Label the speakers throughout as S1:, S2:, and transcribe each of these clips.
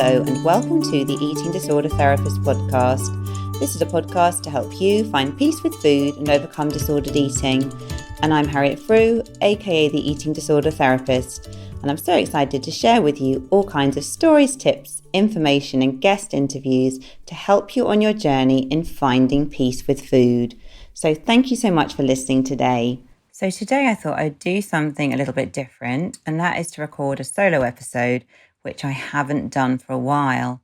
S1: Hello and welcome to the Eating Disorder Therapist podcast. This is a podcast to help you find peace with food and overcome disordered eating. And I'm Throug, aka the Eating Disorder Therapist. And I'm so excited to share with you all kinds of stories, tips, information and guest interviews to help you on your journey in finding peace with food. So thank you so much for listening today. So today I thought I'd do something a little bit different, and that is to record a solo episode, which I haven't done for a while.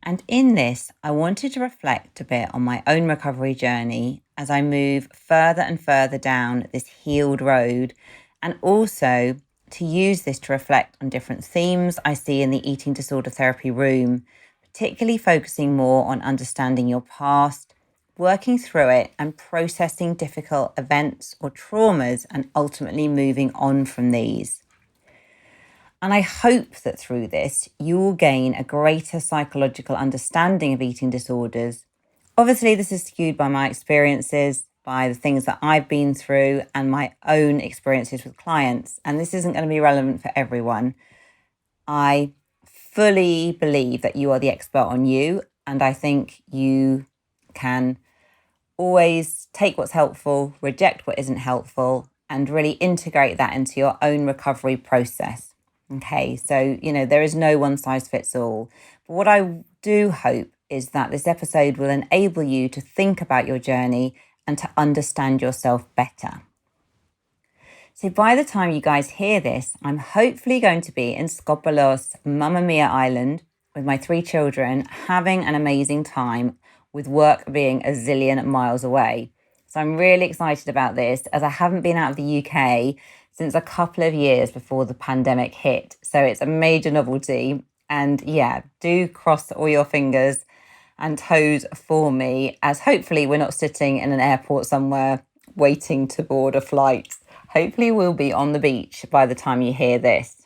S1: And in this, I wanted to reflect a bit on my own recovery journey as I move further and further down this healed road, and also to use this to reflect on different themes I see in the eating disorder therapy room, particularly focusing more on understanding your past, working through it and processing difficult events or traumas and ultimately moving on from these. And I hope that through this, you will gain a greater psychological understanding of eating disorders. Obviously, this is skewed by my experiences, by the things that I've been through and my own experiences with clients. And this isn't going to be relevant for everyone. I fully believe that you are the expert on you. And I think you can always take what's helpful, reject what isn't helpful, and really integrate that into your own recovery process. Okay, so, there is no one size fits all. But what I do hope is that this episode will enable you to think about your journey and to understand yourself better. So by the time you guys hear this, I'm hopefully going to be in Skopalos, Mamma Mia Island with my 3 children, having an amazing time with work being a zillion miles away. So I'm really excited about this as I haven't been out of the UK since a couple of years before the pandemic hit. So it's a major novelty. And do cross all your fingers and toes for me, as hopefully we're not sitting in an airport somewhere waiting to board a flight. Hopefully we'll be on the beach by the time you hear this.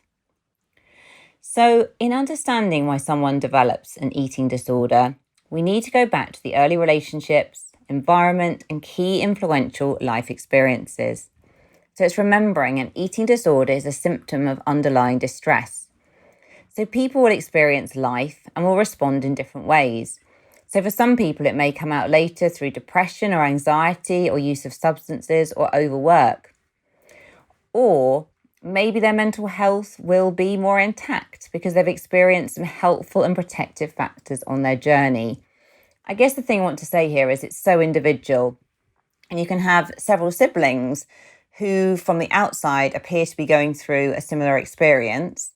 S1: So in understanding why someone develops an eating disorder, we need to go back to the early relationships, environment, and key influential life experiences. So it's remembering an eating disorder is a symptom of underlying distress. So people will experience life and will respond in different ways. So for some people, it may come out later through depression or anxiety or use of substances or overwork. Or maybe their mental health will be more intact because they've experienced some helpful and protective factors on their journey. I guess the thing I want to say here is it's so individual, and you can have several siblings who from the outside appear to be going through a similar experience,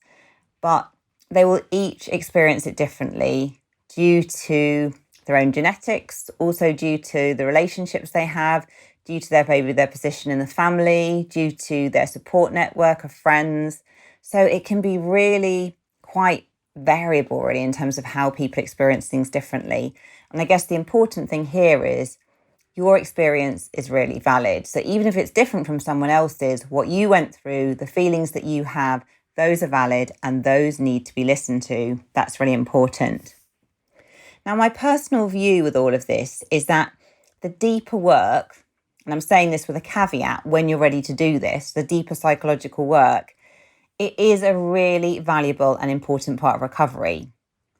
S1: but they will each experience it differently due to their own genetics, also due to the relationships they have, due to their position in the family, due to their support network of friends. So it can be really quite variable really in terms of how people experience things differently. And I guess the important thing here is your experience is really valid. So even if it's different from someone else's, what you went through, the feelings that you have, those are valid and those need to be listened to. That's really important. Now, my personal view with all of this is that the deeper work, and I'm saying this with a caveat, when you're ready to do this, the deeper psychological work, it is a really valuable and important part of recovery.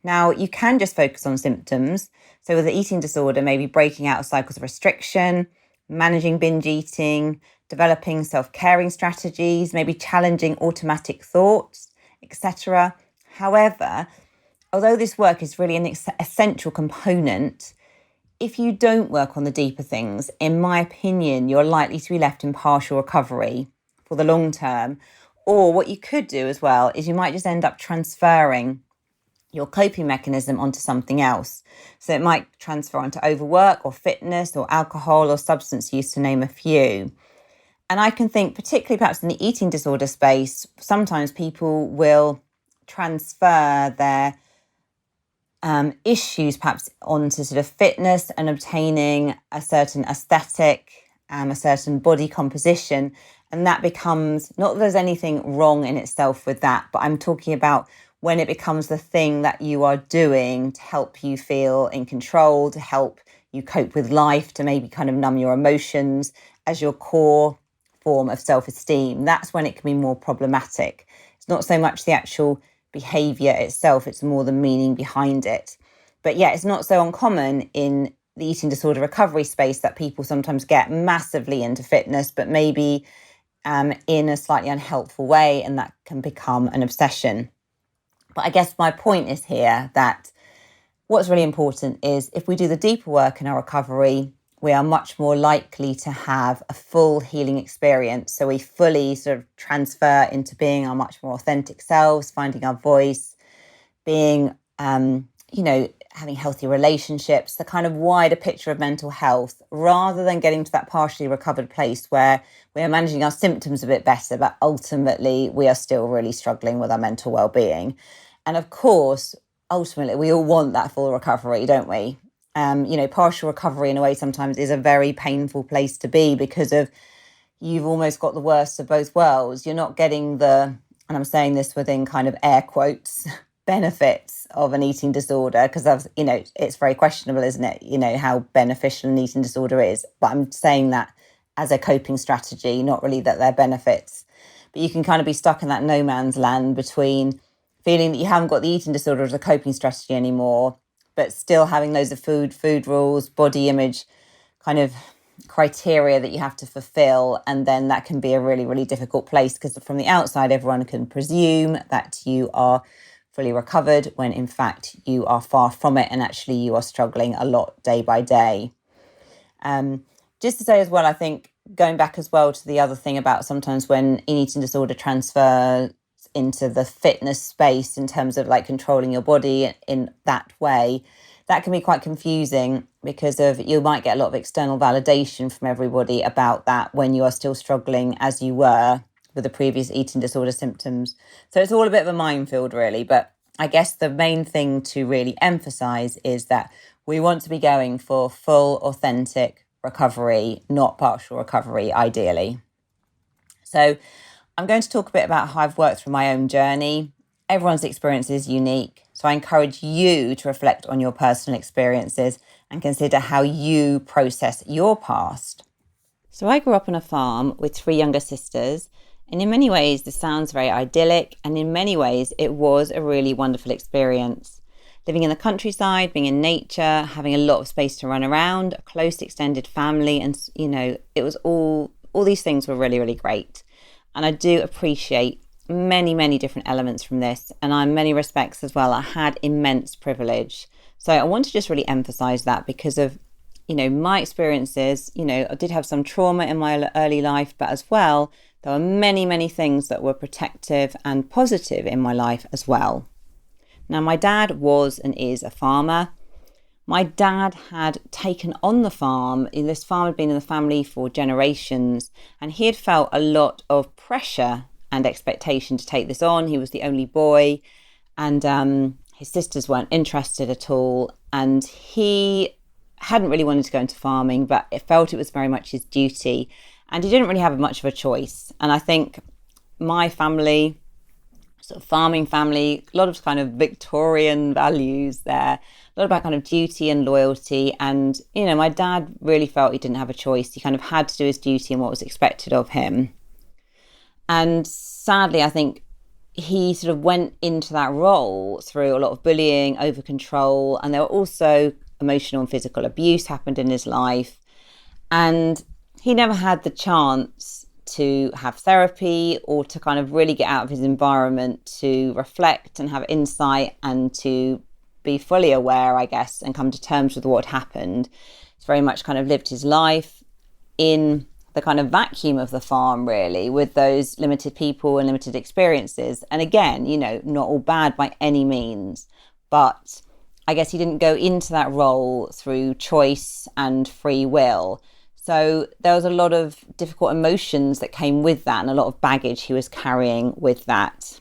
S1: Now, you can just focus on symptoms. So with the eating disorder, maybe breaking out of cycles of restriction, managing binge eating, developing self-caring strategies, maybe challenging automatic thoughts, etc. However, although this work is really an essential component, if you don't work on the deeper things, in my opinion, you're likely to be left in partial recovery for the long term. Or what you could do as well is you might just end up transferring your coping mechanism onto something else. So it might transfer onto overwork or fitness or alcohol or substance use, to name a few. And I can think, particularly perhaps in the eating disorder space, sometimes people will transfer their issues perhaps onto sort of fitness and obtaining a certain aesthetic, a certain body composition. And that becomes, not that there's anything wrong in itself with that, but I'm talking about when it becomes the thing that you are doing to help you feel in control, to help you cope with life, to maybe kind of numb your emotions as your core form of self-esteem. That's when it can be more problematic. It's not so much the actual behaviour itself, it's more the meaning behind it. But yeah, it's not so uncommon in the eating disorder recovery space that people sometimes get massively into fitness, but maybe in a slightly unhelpful way, and that can become an obsession. But I guess my point is here that what's really important is if we do the deeper work in our recovery, we are much more likely to have a full healing experience. So we fully sort of transfer into being our much more authentic selves, finding our voice, being, having healthy relationships, the kind of wider picture of mental health, rather than getting to that partially recovered place where we are managing our symptoms a bit better, but ultimately we are still really struggling with our mental well-being. And of course, ultimately, we all want that full recovery, don't we? Partial recovery in a way sometimes is a very painful place to be because of you've almost got the worst of both worlds. You're not getting and I'm saying this within kind of air quotes, benefits of an eating disorder, because it's very questionable, isn't it? How beneficial an eating disorder is. But I'm saying that as a coping strategy, not really that they're benefits. But you can kind of be stuck in that no man's land between feeling that you haven't got the eating disorder as a coping strategy anymore, but still having loads of food rules, body image kind of criteria that you have to fulfill. And then that can be a really, really difficult place because from the outside, everyone can presume that you are fully recovered when in fact you are far from it and actually you are struggling a lot day by day. Just to say as well, I think going back as well to the other thing about sometimes when an eating disorder transfers into the fitness space in terms of like controlling your body in that way, that can be quite confusing because you might get a lot of external validation from everybody about that when you are still struggling as you were with the previous eating disorder symptoms. So it's all a bit of a minefield really, but I guess the main thing to really emphasize is that we want to be going for full, authentic recovery, not partial recovery, ideally. So I'm going to talk a bit about how I've worked through my own journey. Everyone's experience is unique, so I encourage you to reflect on your personal experiences and consider how you process your past. So I grew up on a farm with 3 younger sisters, and in many ways this sounds very idyllic, and in many ways it was a really wonderful experience. Living in the countryside, being in nature, having a lot of space to run around, a close extended family, and it was all these things were really, really great. And I do appreciate many, many different elements from this. And in many respects as well, I had immense privilege. So I want to just really emphasize that because of, my experiences. I did have some trauma in my early life, but as well, there were many, many things that were protective and positive in my life as well. Now, my dad was and is a farmer. My dad had taken on the farm. This farm had been in the family for generations, and he had felt a lot of pressure and expectation to take this on. He was the only boy, and his sisters weren't interested at all. And he hadn't really wanted to go into farming, but it felt it was very much his duty. And he didn't really have much of a choice. And I think my family, sort of farming family, a lot of kind of Victorian values there, a lot about kind of duty and loyalty. And, my dad really felt he didn't have a choice. He kind of had to do his duty and what was expected of him. And sadly, I think he sort of went into that role through a lot of bullying, over control, and there were also emotional and physical abuse happened in his life. And he never had the chance to have therapy or to kind of really get out of his environment to reflect and have insight and to be fully aware, I guess, and come to terms with what happened. He's very much kind of lived his life in the kind of vacuum of the farm, really, with those limited people and limited experiences. And again, not all bad by any means, but I guess he didn't go into that role through choice and free will. So there was a lot of difficult emotions that came with that and a lot of baggage he was carrying with that.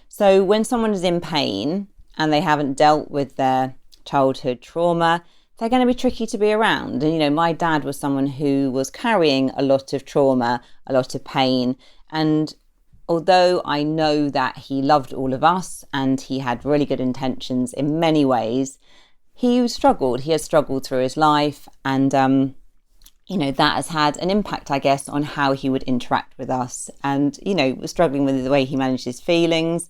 S1: So when someone is in pain and they haven't dealt with their childhood trauma, they're going to be tricky to be around. And, my dad was someone who was carrying a lot of trauma, a lot of pain. And although I know that he loved all of us and he had really good intentions in many ways, he struggled. He has struggled through his life. And, that has had an impact, I guess, on how he would interact with us. And, was struggling with the way he managed his feelings.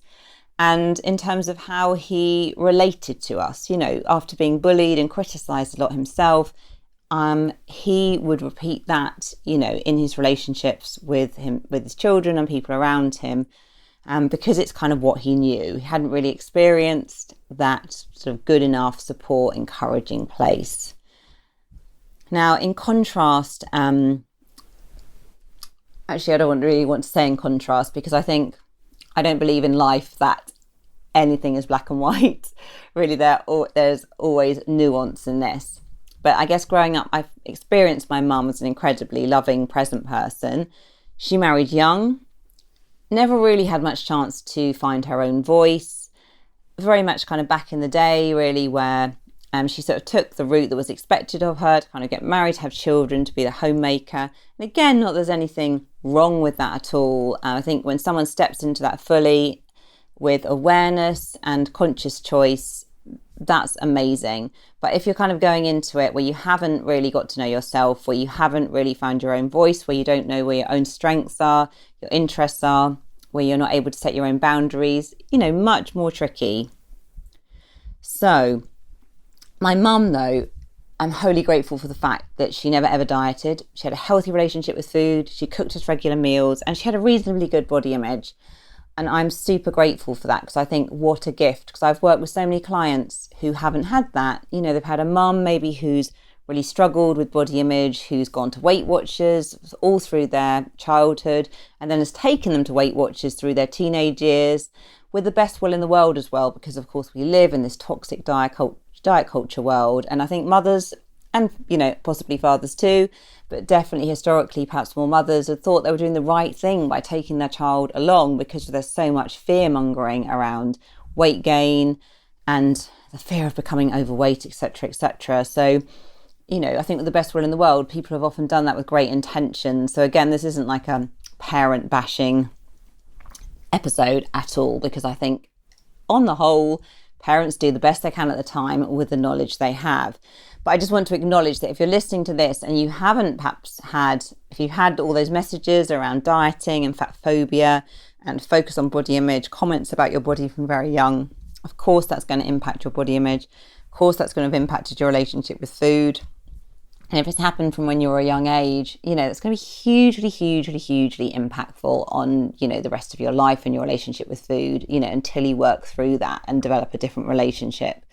S1: And in terms of how he related to us, after being bullied and criticised a lot himself, he would repeat that, in his relationships with his children and people around him, because it's kind of what he knew. He hadn't really experienced that sort of good enough, support, encouraging place. Now, in contrast, actually, I don't really want to say in contrast, because I don't believe in life that anything is black and white. Really, there's always nuance in this. But I guess growing up, I've experienced my mum as an incredibly loving, present person. She married young, never really had much chance to find her own voice. Very much kind of back in the day, really, where she sort of took the route that was expected of her to kind of get married, have children, to be the homemaker. And again, not that there's anything wrong with that at all. I think when someone steps into that fully with awareness and conscious choice, that's amazing. But if you're kind of going into it where you haven't really got to know yourself, where you haven't really found your own voice, where you don't know where your own strengths are, your interests are, where you're not able to set your own boundaries, much more tricky. So my mum, though, I'm wholly grateful for the fact that she never ever dieted. She had a healthy relationship with food. She cooked us regular meals, and she had a reasonably good body image. And I'm super grateful for that, because I think what a gift, because I've worked with so many clients who haven't had that. They've had a mum maybe who's really struggled with body image, who's gone to Weight Watchers all through their childhood, and then has taken them to Weight Watchers through their teenage years, with the best will in the world as well, because of course we live in this toxic diet culture world. And I think mothers, and possibly fathers too, but definitely historically perhaps more mothers, had thought they were doing the right thing by taking their child along, because there's so much fear mongering around weight gain and the fear of becoming overweight, etc., etc. So I think with the best will in the world, people have often done that with great intention. So again, this isn't like a parent bashing episode at all, because I think on the whole, parents do the best they can at the time with the knowledge they have. But I just want to acknowledge that if you're listening to this and you haven't if you've had all those messages around dieting and fat phobia and focus on body image, comments about your body from very young, of course that's going to impact your body image. Of course that's going to have impacted your relationship with food. And if it's happened from when you were a young age, it's going to be hugely, hugely, hugely impactful on, the rest of your life and your relationship with food, until you work through that and develop a different relationship.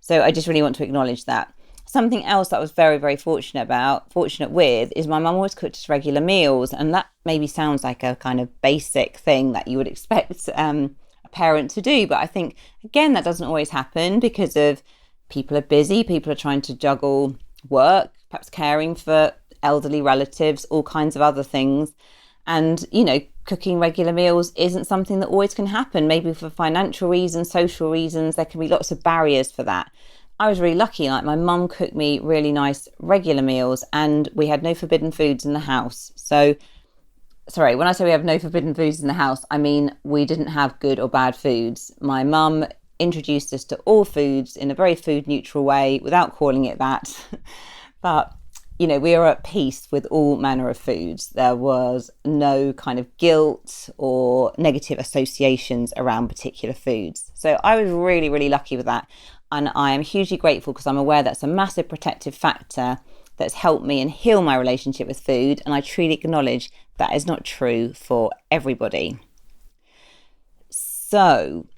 S1: So I just really want to acknowledge that. Something else that I was very, very fortunate with is my mum always cooked us regular meals. And that maybe sounds like a kind of basic thing that you would expect a parent to do. But I think, again, that doesn't always happen, because of people are busy, people are trying to juggle work, perhaps caring for elderly relatives, all kinds of other things. And, cooking regular meals isn't something that always can happen. Maybe for financial reasons, social reasons, there can be lots of barriers for that. I was really lucky. Like, my mum cooked me really nice regular meals, and we had no forbidden foods in the house. So, sorry, when I say we have no forbidden foods in the house, I mean we didn't have good or bad foods. My mum introduced us to all foods in a very food neutral way without calling it that. But, we were at peace with all manner of foods. There was no kind of guilt or negative associations around particular foods. So I was really, really lucky with that. And I am hugely grateful, because I'm aware that's a massive protective factor that's helped me and heal my relationship with food. And I truly acknowledge that is not true for everybody. So,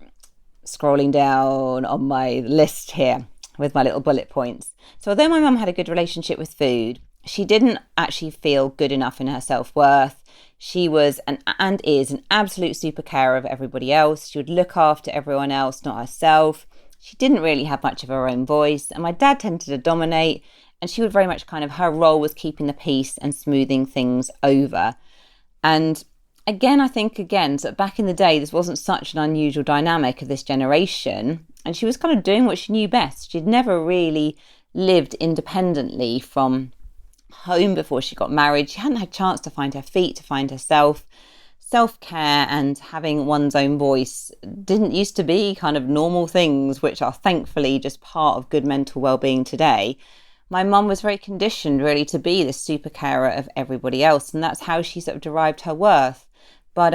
S1: scrolling down on my list here with my little bullet points. So although my mum had a good relationship with food, she didn't actually feel good enough in her self-worth. She was and is an absolute super carer of everybody else. She would look after everyone else, not herself. She didn't really have much of her own voice, and my dad tended to dominate, and she would very much her role was keeping the peace and smoothing things over. And again, I think, so back in the day, this wasn't such an unusual dynamic of this generation, and she was kind of doing what she knew best. She'd never really lived independently from home before she got married. She hadn't had a chance to find her feet, to find herself. Self-care and having one's own voice didn't used to be kind of normal things, which are thankfully just part of good mental well-being today. My mum was very conditioned really to be this super carer of everybody else, and that's how she sort of derived her worth. But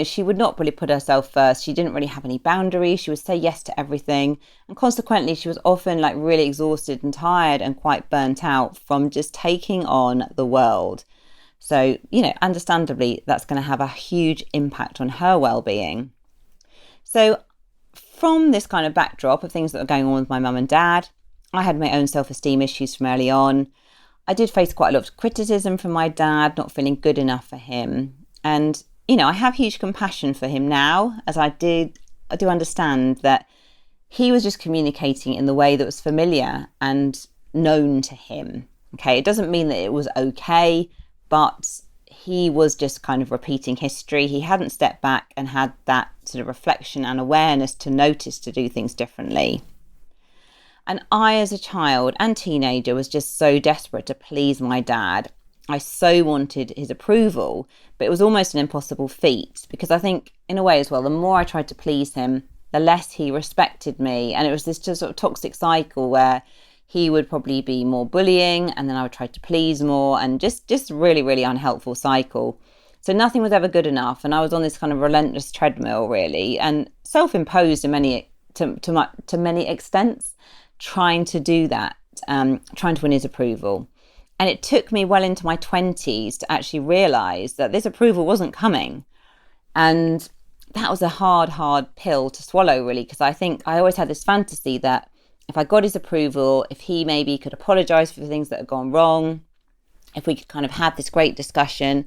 S1: she would not really put herself first. She didn't really have any boundaries. She would say yes to everything. And consequently, she was often like really exhausted and tired and quite burnt out from just taking on the world. So, understandably, that's going to have a huge impact on her well-being. So from this kind of backdrop of things that were going on with my mum and dad, I had my own self-esteem issues from early on. I did face quite a lot of criticism from my dad, not feeling good enough for him. And, I have huge compassion for him now, as I do understand that he was just communicating in the way that was familiar and known to him. Okay, it doesn't mean that it was okay, but he was just kind of repeating history. He hadn't stepped back and had that sort of reflection and awareness to notice to do things differently. And I, as a child and teenager, was just so desperate to please my dad. I so wanted his approval, but it was almost an impossible feat because I think, in a way as well, the more I tried to please him, the less he respected me. And it was this just sort of toxic cycle where he would probably be more bullying and then I would try to please more, and just really, really unhelpful cycle. So nothing was ever good enough. And I was on this kind of relentless treadmill, really, and self-imposed in to many extents, trying to do that, trying to win his approval. And it took me well into my 20s to actually realise that this approval wasn't coming. And that was a hard pill to swallow, really, because I think I always had this fantasy that if I got his approval, if he maybe could apologise for the things that had gone wrong, if we could kind of have this great discussion,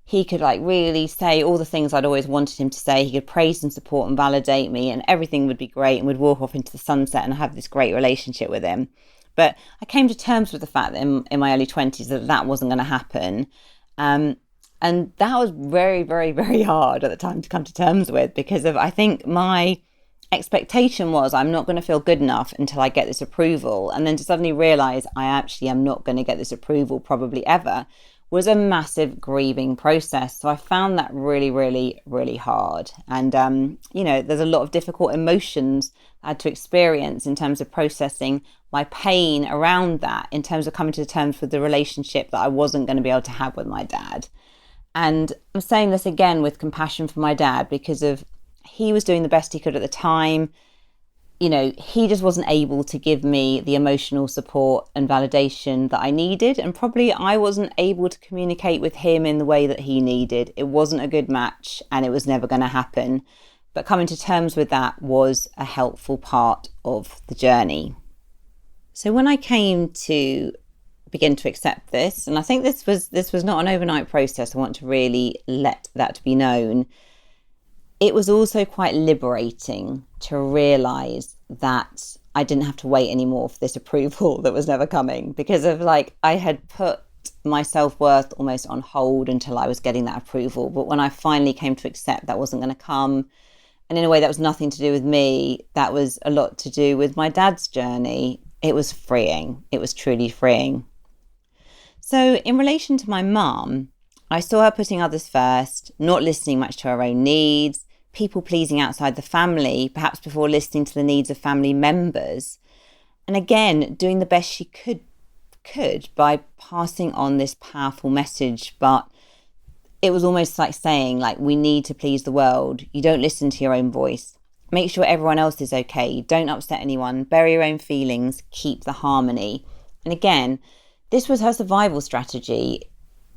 S1: he could like really say all the things I'd always wanted him to say. He could praise and support and validate me, and everything would be great, and we'd walk off into the sunset and have this great relationship with him. But I came to terms with the fact that in my early 20s that wasn't going to happen. And that was very, very, very hard at the time to come to terms with, because of, I think, my expectation was I'm not going to feel good enough until I get this approval. And then to suddenly realise I actually am not going to get this approval probably ever was a massive grieving process. So I found that really, really, really hard. And, there's a lot of difficult emotions I had to experience in terms of processing my pain around that, in terms of coming to terms with the relationship that I wasn't going to be able to have with my dad. And I'm saying this again with compassion for my dad, because of he was doing the best he could at the time. He just wasn't able to give me the emotional support and validation that I needed. And probably I wasn't able to communicate with him in the way that he needed. It wasn't a good match and it was never going to happen. But coming to terms with that was a helpful part of the journey. So when I came to begin to accept this, and I think this was not an overnight process, I want to really let that be known. It was also quite liberating to realise that I didn't have to wait anymore for this approval that was never coming, because of I had put my self-worth almost on hold until I was getting that approval. But when I finally came to accept that wasn't going to come, and in a way that was nothing to do with me, that was a lot to do with my dad's journey, it was freeing. It was truly freeing. So in relation to my mum, I saw her putting others first, not listening much to her own needs, people pleasing outside the family, perhaps before listening to the needs of family members. And again, doing the best she could by passing on this powerful message. But it was almost like saying, we need to please the world. You don't listen to your own voice. Make sure everyone else is okay. Don't upset anyone. Bury your own feelings. Keep the harmony. And again, this was her survival strategy.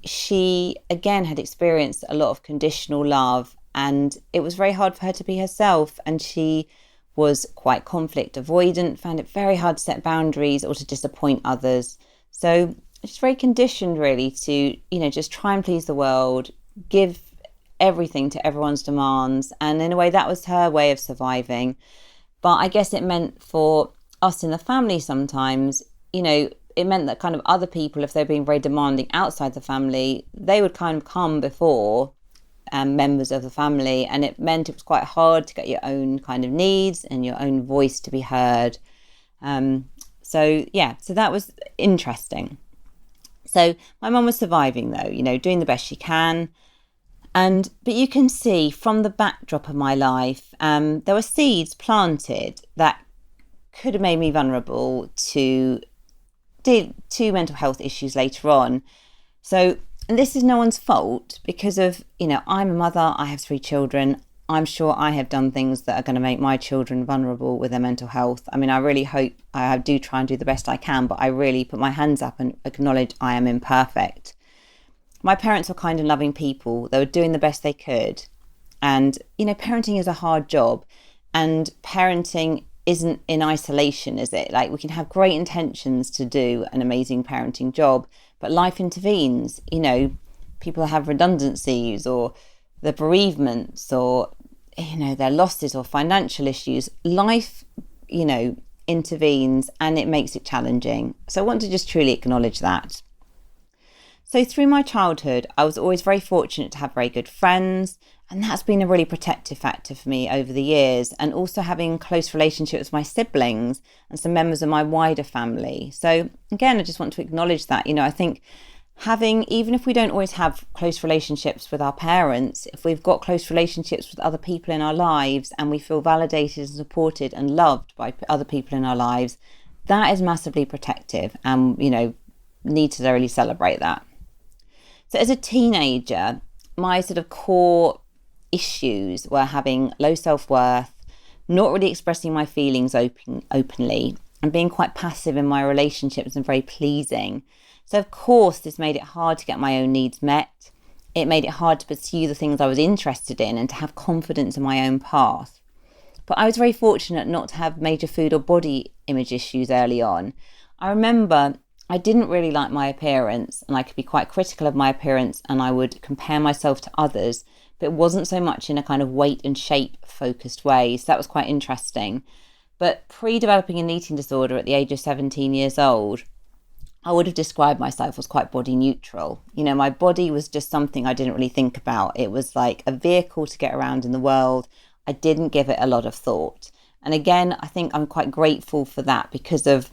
S1: She, again, had experienced a lot of conditional love, and it was very hard for her to be herself. And she was quite conflict avoidant, found it very hard to set boundaries or to disappoint others. So she's very conditioned, really, to, just try and please the world, give everything to everyone's demands. And in a way, that was her way of surviving. But I guess it meant for us in the family sometimes, it meant that kind of other people, if they're being very demanding outside the family, they would kind of come before members of the family. And it meant it was quite hard to get your own kind of needs and your own voice to be heard. So that was interesting. So my mum was surviving though, doing the best she can. But you can see from the backdrop of my life, there were seeds planted that could have made me vulnerable to mental health issues later on. So And this is no one's fault because of, I'm a mother, I have 3 children. I'm sure I have done things that are going to make my children vulnerable with their mental health. I mean, I really hope I do try and do the best I can, but I really put my hands up and acknowledge I am imperfect. My parents were kind and loving people. They were doing the best they could. And, parenting is a hard job, and parenting isn't in isolation, is it? Like, we can have great intentions to do an amazing parenting job, but life intervenes. People have redundancies or the bereavements or, their losses or financial issues. Life, intervenes and it makes it challenging. So I want to just truly acknowledge that. So through my childhood, I was always very fortunate to have very good friends, and that's been a really protective factor for me over the years, and also having close relationships with my siblings and some members of my wider family. So again, I just want to acknowledge that, I think even if we don't always have close relationships with our parents, if we've got close relationships with other people in our lives and we feel validated and supported and loved by other people in our lives, that is massively protective, and, need to really celebrate that. So as a teenager, my sort of core issues were having low self-worth, not really expressing my feelings openly, and being quite passive in my relationships and very pleasing. So of course, this made it hard to get my own needs met. It made it hard to pursue the things I was interested in and to have confidence in my own path. But I was very fortunate not to have major food or body image issues early on. I remember I didn't really like my appearance, and I could be quite critical of my appearance, and I would compare myself to others, but it wasn't so much in a kind of weight and shape focused way. So that was quite interesting. But pre-developing an eating disorder at the age of 17 years old, I would have described myself as quite body neutral. My body was just something I didn't really think about. It was like a vehicle to get around in the world. I didn't give it a lot of thought. And again, I think I'm quite grateful for that, because of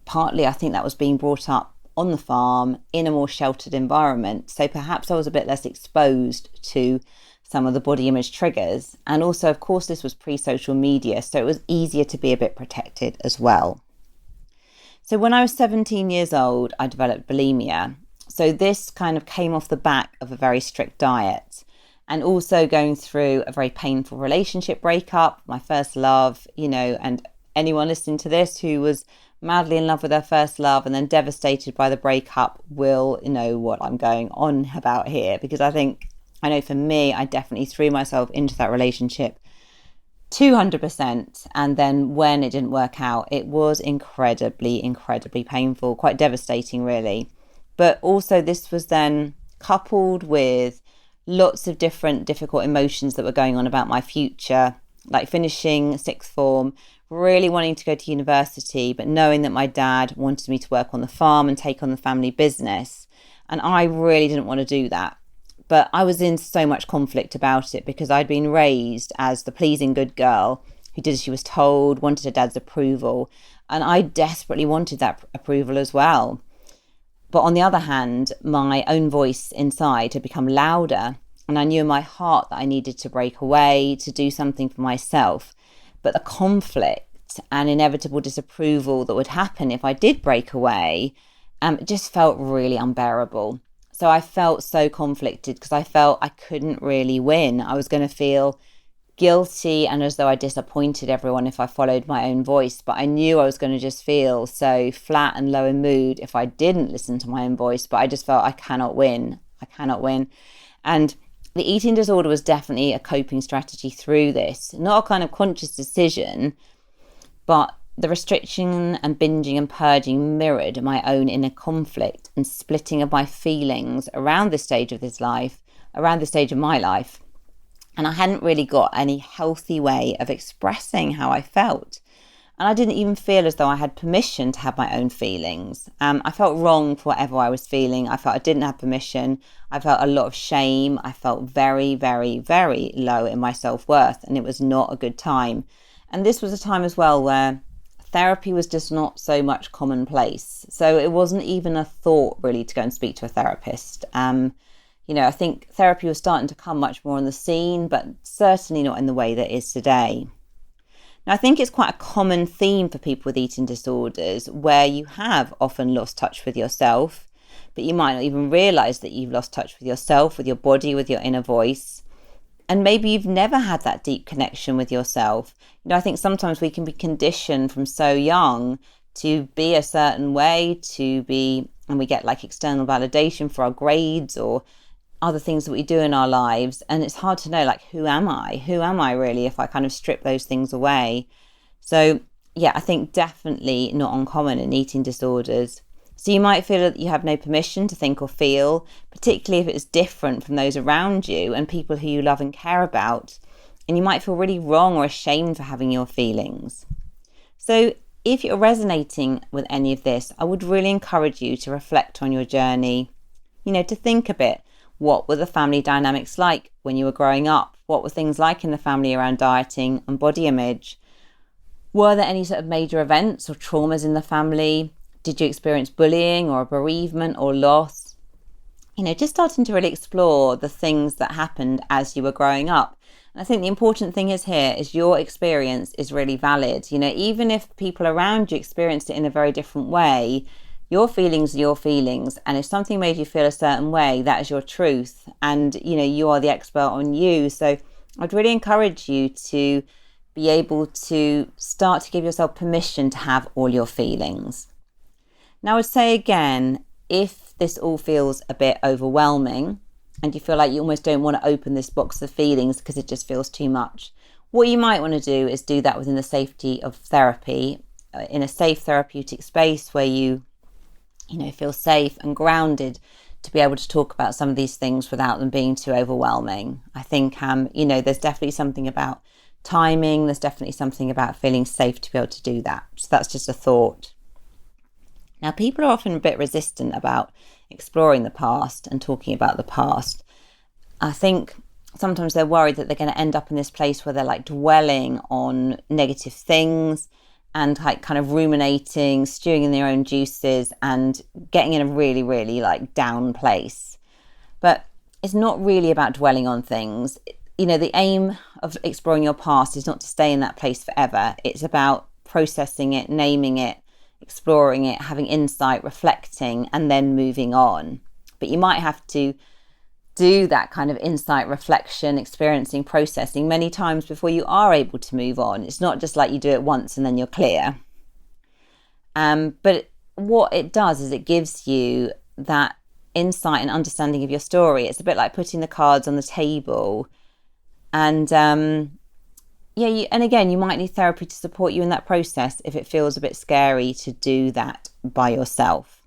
S1: partly I think that was being brought up on the farm in a more sheltered environment. So perhaps I was a bit less exposed to some of the body image triggers. And also, of course, this was pre-social media, so it was easier to be a bit protected as well. So when I was 17 years old, I developed bulimia. So this kind of came off the back of a very strict diet, and also going through a very painful relationship breakup, my first love, and anyone listening to this who was madly in love with their first love and then devastated by the breakup will know what I'm going on about here, because I know for me, I definitely threw myself into that relationship 200%. And then when it didn't work out, it was incredibly, incredibly painful, quite devastating, really. But also this was then coupled with lots of different difficult emotions that were going on about my future, like finishing sixth form, really wanting to go to university, but knowing that my dad wanted me to work on the farm and take on the family business. And I really didn't want to do that. But I was in so much conflict about it, because I'd been raised as the pleasing good girl who did as she was told, wanted her dad's approval. And I desperately wanted that approval as well. But on the other hand, my own voice inside had become louder, and I knew in my heart that I needed to break away, to do something for myself. But the conflict and inevitable disapproval that would happen if I did break away, it just felt really unbearable. So I felt so conflicted, because I felt I couldn't really win. I was going to feel guilty and as though I disappointed everyone if I followed my own voice. But I knew I was going to just feel so flat and low in mood if I didn't listen to my own voice. But I just felt I cannot win. I cannot win. And the eating disorder was definitely a coping strategy through this. Not a kind of conscious decision, but the restriction and binging and purging mirrored my own inner conflict and splitting of my feelings around this stage of my life. And I hadn't really got any healthy way of expressing how I felt. And I didn't even feel as though I had permission to have my own feelings. I felt wrong for whatever I was feeling. I felt I didn't have permission. I felt a lot of shame. I felt very, very, very low in my self-worth, and it was not a good time. And this was a time as well where therapy was just not so much commonplace. So it wasn't even a thought really to go and speak to a therapist. I think therapy was starting to come much more on the scene, but certainly not in the way that it is today. Now, I think it's quite a common theme for people with eating disorders, where you have often lost touch with yourself, but you might not even realize that you've lost touch with yourself, with your body, with your inner voice. And maybe you've never had that deep connection with yourself. I think sometimes we can be conditioned from so young to be a certain way, and we get like external validation for our grades or other things that we do in our lives. And it's hard to know, like, who am I? Who am I really if I kind of strip those things away? So yeah, I think definitely not uncommon in eating disorders. So you might feel that you have no permission to think or feel, particularly if it's different from those around you and people who you love and care about. And you might feel really wrong or ashamed for having your feelings. So if you're resonating with any of this, I would really encourage you to reflect on your journey, to think a bit. What were the family dynamics like when you were growing up? What were things like in the family around dieting and body image? Were there any sort of major events or traumas in the family? Did you experience bullying or bereavement or loss? Just starting to really explore the things that happened as you were growing up. And I think the important thing is your experience is really valid. Even if people around you experienced it in a very different way, your feelings are your feelings. And if something made you feel a certain way, that is your truth. And, you are the expert on you. So I'd really encourage you to be able to start to give yourself permission to have all your feelings. Now, I would say again, if this all feels a bit overwhelming and you feel like you almost don't want to open this box of feelings because it just feels too much, what you might want to do is do that within the safety of therapy, in a safe therapeutic space where you feel safe and grounded to be able to talk about some of these things without them being too overwhelming. I think, there's definitely something about timing. There's definitely something about feeling safe to be able to do that. So that's just a thought. Now, people are often a bit resistant about exploring the past and talking about the past. I think sometimes they're worried that they're going to end up in this place where they're like dwelling on negative things and like kind of ruminating, stewing in their own juices and getting in a really, really like down place. But it's not really about dwelling on things. The aim of exploring your past is not to stay in that place forever. It's about processing it, naming it, exploring it, having insight, reflecting, and then moving on. But you might have to do that kind of insight, reflection, experiencing, processing many times before you are able to move on. It's not just like you do it once and then you're clear. But what it does is it gives you that insight and understanding of your story. It's a bit like putting the cards on the table. And and again, you might need therapy to support you in that process if it feels a bit scary to do that by yourself.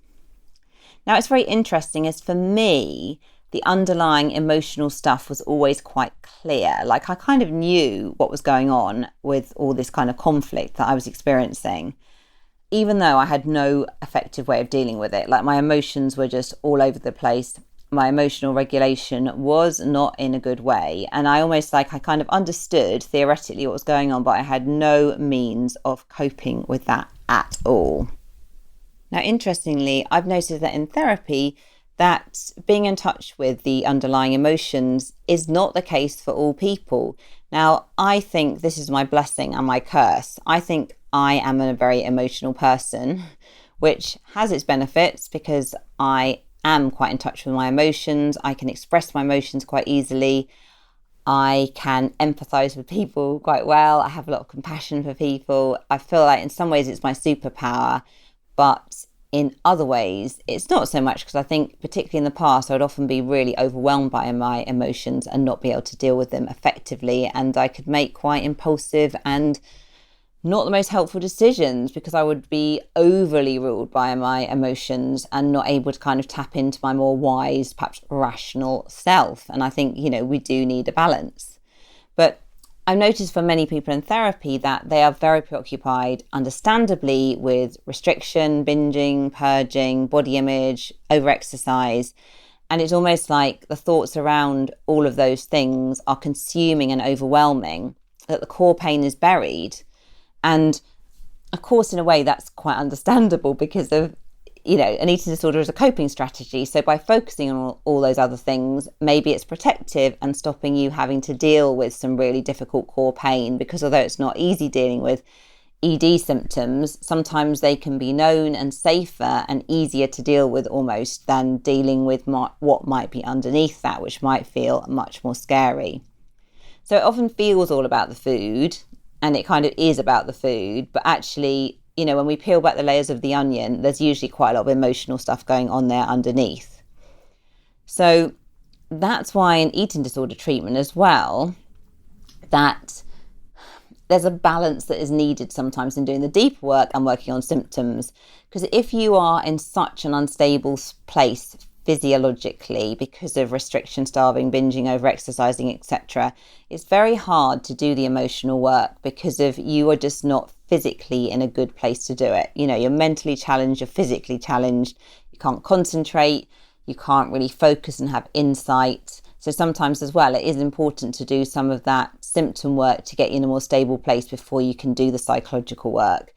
S1: Now, it's very interesting as for me, the underlying emotional stuff was always quite clear. Like I kind of knew what was going on with all this kind of conflict that I was experiencing, even though I had no effective way of dealing with it. Like my emotions were just all over the place. My emotional regulation was not in a good way. And I kind of understood theoretically what was going on, but I had no means of coping with that at all. Now, interestingly, I've noticed that in therapy, that being in touch with the underlying emotions is not the case for all people. Now, I think this is my blessing and my curse. I think I am a very emotional person, which has its benefits because I am quite in touch with my emotions. I can express my emotions quite easily. I can empathize with people quite well. I have a lot of compassion for people. I feel like in some ways it's my superpower, but in other ways it's not so much, because I think particularly in the past I would often be really overwhelmed by my emotions and not be able to deal with them effectively, and I could make quite impulsive and not the most helpful decisions because I would be overly ruled by my emotions and not able to kind of tap into my more wise, perhaps rational self. And I think, we do need a balance. But I've noticed for many people in therapy that they are very preoccupied, understandably, with restriction, binging, purging, body image, overexercise. And it's almost like the thoughts around all of those things are consuming and overwhelming, that the core pain is buried. And of course, in a way, that's quite understandable because of, an eating disorder is a coping strategy. So by focusing on all those other things, maybe it's protective and stopping you having to deal with some really difficult core pain, because although it's not easy dealing with, ED symptoms, sometimes they can be known and safer and easier to deal with almost than dealing with what might be underneath that, which might feel much more scary. So it often feels all about the food, and it kind of is about the food, but actually, when we peel back the layers of the onion, there's usually quite a lot of emotional stuff going on there underneath. So that's why in eating disorder treatment as well, that there's a balance that is needed sometimes in doing the deeper work and working on symptoms. Because if you are in such an unstable place physiologically because of restriction, starving, binging, over exercising, etc., it's very hard to do the emotional work because of you are just not physically in a good place to do it. You're mentally challenged, you're physically challenged, you can't concentrate, you can't really focus and have insight. So sometimes as well, it is important to do some of that symptom work to get you in a more stable place before you can do the psychological work.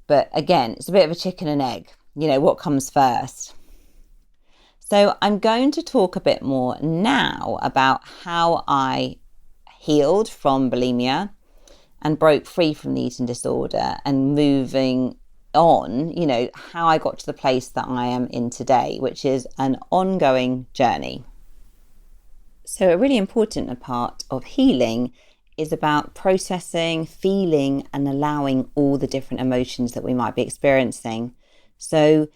S1: But again, it's a bit of a chicken and egg, what comes first. So I'm going to talk a bit more now about how I healed from bulimia and broke free from the eating disorder and moving on, how I got to the place that I am in today, which is an ongoing journey. So a really important part of healing is about processing, feeling, and allowing all the different emotions that we might be experiencing. So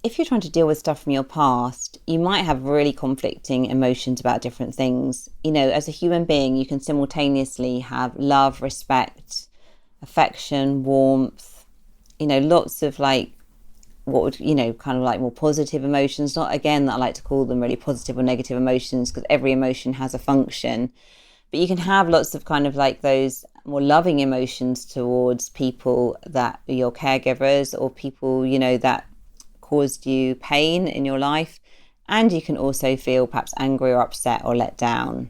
S1: if you're trying to deal with stuff from your past, you might have really conflicting emotions about different things. As a human being, you can simultaneously have love, respect, affection, warmth, lots of what would, kind of like more positive emotions. Not, again, that I like to call them really positive or negative emotions, because every emotion has a function. But you can have lots of kind of like those more loving emotions towards people that are your caregivers or people, that caused you pain in your life. And you can also feel perhaps angry or upset or let down.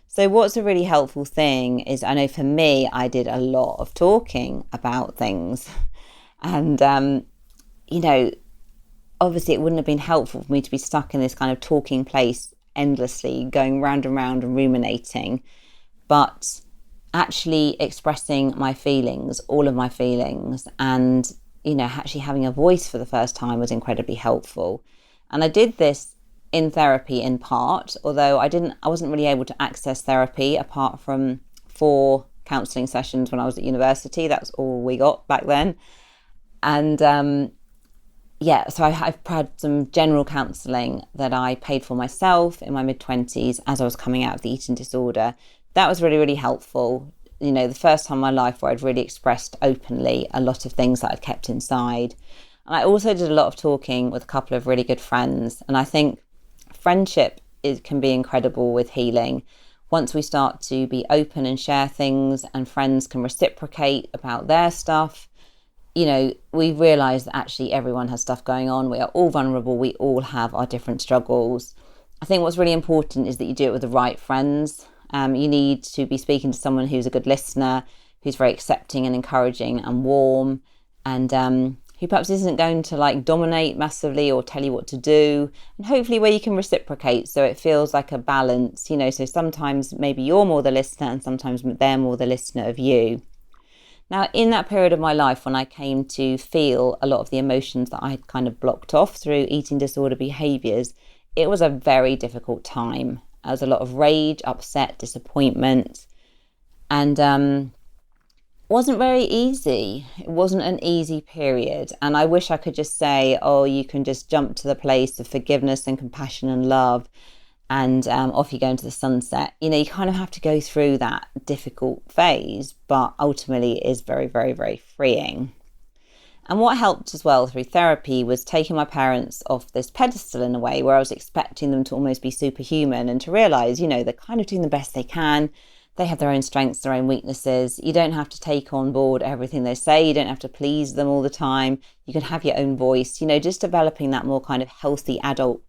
S1: So what's a really helpful thing is, I know for me, I did a lot of talking about things. And, obviously it wouldn't have been helpful for me to be stuck in this kind of talking place endlessly, going round and round and ruminating. But actually expressing my feelings, all of my feelings, and, actually having a voice for the first time was incredibly helpful. And I did this in therapy in part, although I wasn't really able to access therapy apart from 4 counselling sessions when I was at university. That was all we got back then. And so I've had some general counselling that I paid for myself in my mid-20s as I was coming out of the eating disorder. That was really, really helpful. The first time in my life where I'd really expressed openly a lot of things that I'd kept inside. And I also did a lot of talking with a couple of really good friends. And I think friendship can be incredible with healing. Once we start to be open and share things, and friends can reciprocate about their stuff, we realise that actually everyone has stuff going on. We are all vulnerable. We all have our different struggles. I think what's really important is that you do it with the right friends. You need to be speaking to someone who's a good listener, who's very accepting and encouraging and warm, and who perhaps isn't going to dominate massively or tell you what to do, and hopefully where you can reciprocate so it feels like a balance, so sometimes maybe you're more the listener and sometimes they're more the listener of you. Now, in that period of my life when I came to feel a lot of the emotions that I had kind of blocked off through eating disorder behaviours, it was a very difficult time. There was a lot of rage, upset, disappointment, and wasn't very easy. It wasn't an easy period. And I wish I could just say, you can just jump to the place of forgiveness and compassion and love, and off you go into the sunset. You kind of have to go through that difficult phase, but ultimately it is very, very, very freeing. And what helped as well through therapy was taking my parents off this pedestal in a way where I was expecting them to almost be superhuman, and to realise, they're kind of doing the best they can. They have their own strengths, their own weaknesses. You don't have to take on board everything they say. You don't have to please them all the time. You can have your own voice, just developing that more kind of healthy adult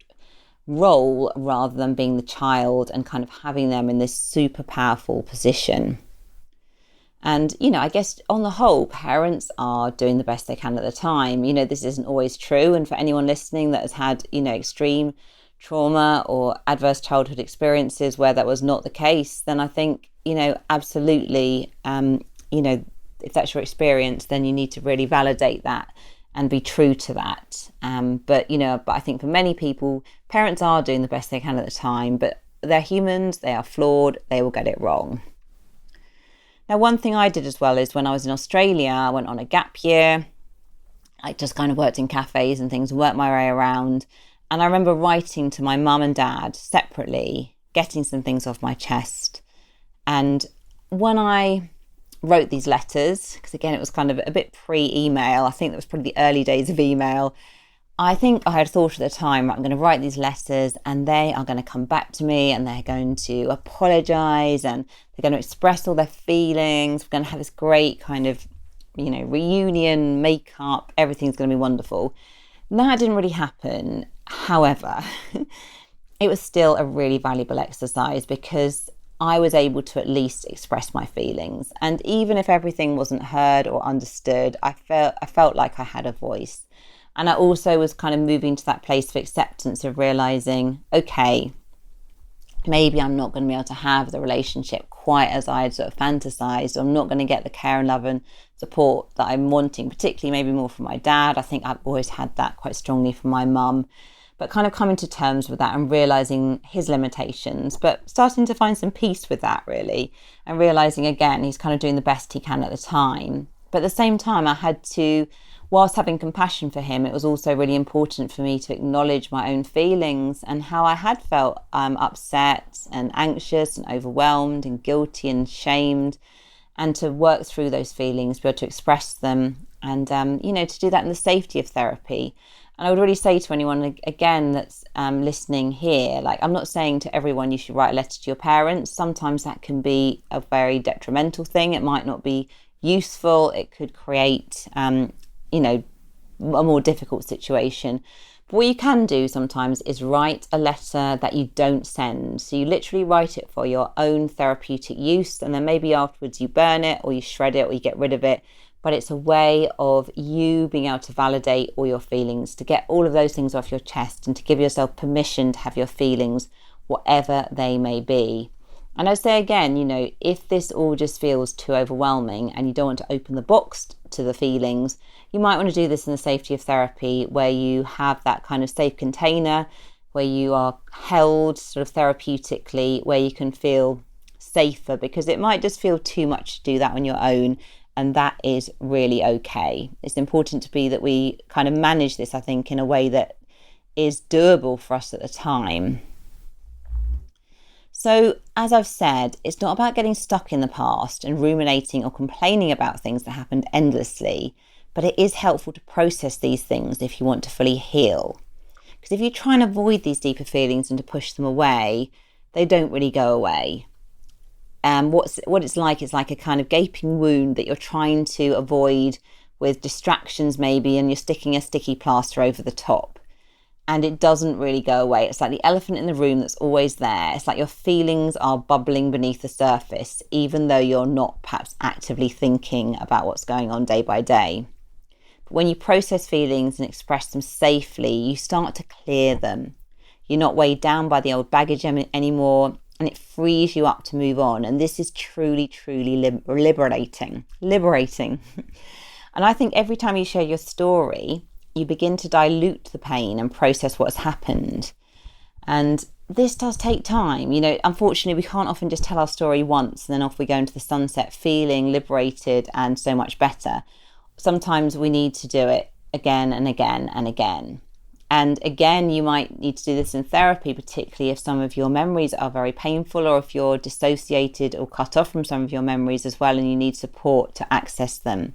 S1: role rather than being the child and kind of having them in this super powerful position. And, I guess on the whole, parents are doing the best they can at the time. This isn't always true. And for anyone listening that has had, extreme trauma or adverse childhood experiences where that was not the case, then I think, absolutely, it's if that's your experience, then you need to really validate that and be true to that. But I think for many people, parents are doing the best they can at the time, but they're humans, they are flawed, they will get it wrong. Now, one thing I did as well is when I was in Australia, I went on a gap year. I just kind of worked in cafes and things, worked my way around. And I remember writing to my mum and dad separately, getting some things off my chest. And when I wrote these letters, because again, it was kind of a bit pre-email, I think that was probably the early days of email, I think I had thought at the time, I'm going to write these letters and they are going to come back to me and they're going to apologise and they're going to express all their feelings. We're going to have this great kind of, reunion, makeup, everything's going to be wonderful. That didn't really happen. However, it was still a really valuable exercise because I was able to at least express my feelings. And even if everything wasn't heard or understood, I felt like I had a voice. And I also was kind of moving to that place of acceptance of realising, okay, maybe I'm not going to be able to have the relationship quite as I had sort of fantasised. I'm not going to get the care and love and support that I'm wanting, particularly maybe more from my dad. I think I've always had that quite strongly from my mum. But kind of coming to terms with that and realising his limitations, but starting to find some peace with that really, and realising again, he's kind of doing the best he can at the time. But at the same time, I had to, whilst having compassion for him, it was also really important for me to acknowledge my own feelings and how I had felt upset and anxious and overwhelmed and guilty and shamed, and to work through those feelings, be able to express them and, to do that in the safety of therapy. And I would really say to anyone, again, that's listening here, like, I'm not saying to everyone you should write a letter to your parents. Sometimes that can be a very detrimental thing. It might not be useful. It could create, a more difficult situation. But what you can do sometimes is write a letter that you don't send. So you literally write it for your own therapeutic use, and then maybe afterwards you burn it or you shred it or you get rid of it. But it's a way of you being able to validate all your feelings, to get all of those things off your chest and to give yourself permission to have your feelings, whatever they may be. And I say again, if this all just feels too overwhelming and you don't want to open the box to the feelings, you might want to do this in the safety of therapy, where you have that kind of safe container, where you are held sort of therapeutically, where you can feel safer, because it might just feel too much to do that on your own. And that is really okay. It's important to be that we kind of manage this, I think, in a way that is doable for us at the time. So, as I've said, it's not about getting stuck in the past and ruminating or complaining about things that happened endlessly, but it is helpful to process these things if you want to fully heal. Because if you try and avoid these deeper feelings and to push them away, they don't really go away. What it's like a kind of gaping wound that you're trying to avoid with distractions maybe, and you're sticking a sticky plaster over the top. And it doesn't really go away. It's like the elephant in the room that's always there. It's like your feelings are bubbling beneath the surface, even though you're not perhaps actively thinking about what's going on day by day. But when you process feelings and express them safely, you start to clear them. You're not weighed down by the old baggage anymore, and it frees you up to move on. And this is truly, truly liberating. And I think every time you share your story, you begin to dilute the pain and process what's happened. And this does take time. Unfortunately, we can't often just tell our story once and then off we go into the sunset feeling liberated and so much better. Sometimes we need to do it again and again and again. And again, you might need to do this in therapy, particularly if some of your memories are very painful, or if you're dissociated or cut off from some of your memories as well, and you need support to access them.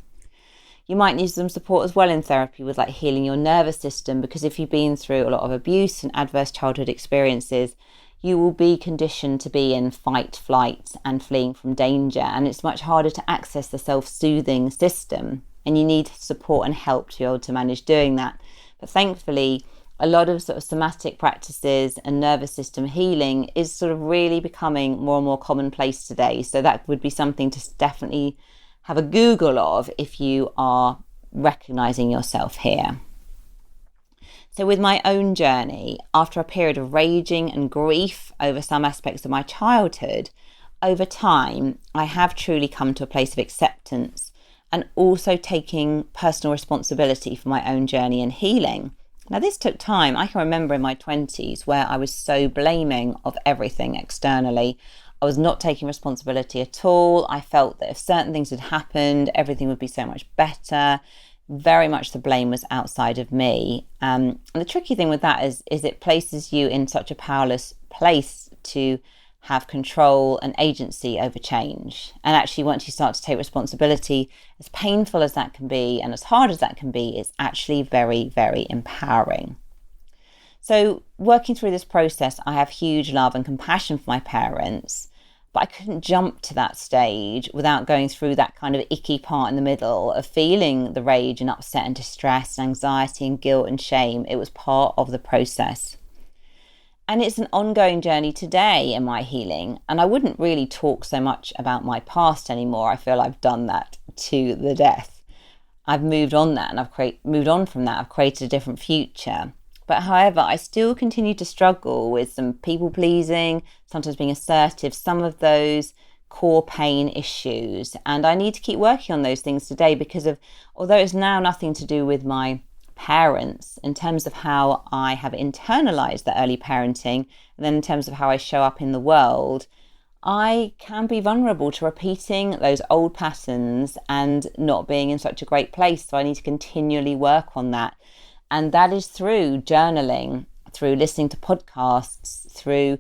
S1: You might need some support as well in therapy with healing your nervous system, because if you've been through a lot of abuse and adverse childhood experiences, you will be conditioned to be in fight, flight and fleeing from danger. And it's much harder to access the self-soothing system, and you need support and help to be able to manage doing that. But thankfully, a lot of sort of somatic practices and nervous system healing is sort of really becoming more and more commonplace today. So that would be something to definitely have a Google of if you are recognizing yourself here. So with my own journey, after a period of raging and grief over some aspects of my childhood, over time, I have truly come to a place of acceptance and also taking personal responsibility for my own journey and healing. Now, this took time. I can remember in my 20s where I was so blaming of everything externally. I was not taking responsibility at all. I felt that if certain things had happened, everything would be so much better. Very much the blame was outside of me. And the tricky thing with that is it places you in such a powerless place to have control and agency over change. And actually, once you start to take responsibility, as painful as that can be and as hard as that can be, it's actually very, very empowering. So working through this process, I have huge love and compassion for my parents, but I couldn't jump to that stage without going through that kind of icky part in the middle of feeling the rage and upset and distress and anxiety and guilt and shame. It was part of the process. And it's an ongoing journey today in my healing. And I wouldn't really talk so much about my past anymore. I feel I've done that to the death. I've moved on that and moved on from that. I've created a different future. But however, I still continue to struggle with some people pleasing, sometimes being assertive, some of those core pain issues. And I need to keep working on those things today because although it's now nothing to do with my parents, in terms of how I have internalized that early parenting, and then in terms of how I show up in the world, I can be vulnerable to repeating those old patterns and not being in such a great place. So I need to continually work on that. And that is through journaling, through listening to podcasts, through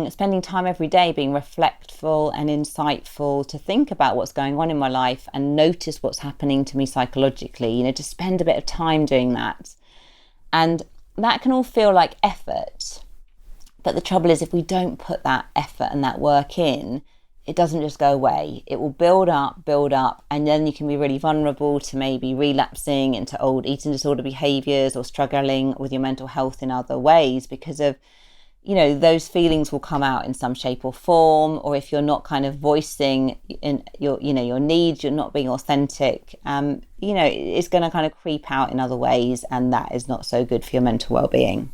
S1: spending time every day being reflectful and insightful, to think about what's going on in my life and notice what's happening to me psychologically, to spend a bit of time doing that. And that can all feel like effort. But the trouble is, if we don't put that effort and that work in, it doesn't just go away. It will build up, and then you can be really vulnerable to maybe relapsing into old eating disorder behaviors or struggling with your mental health in other ways because of those feelings will come out in some shape or form, or if you're not kind of voicing in your needs, you're not being authentic, it's going to kind of creep out in other ways, and that is not so good for your mental well-being.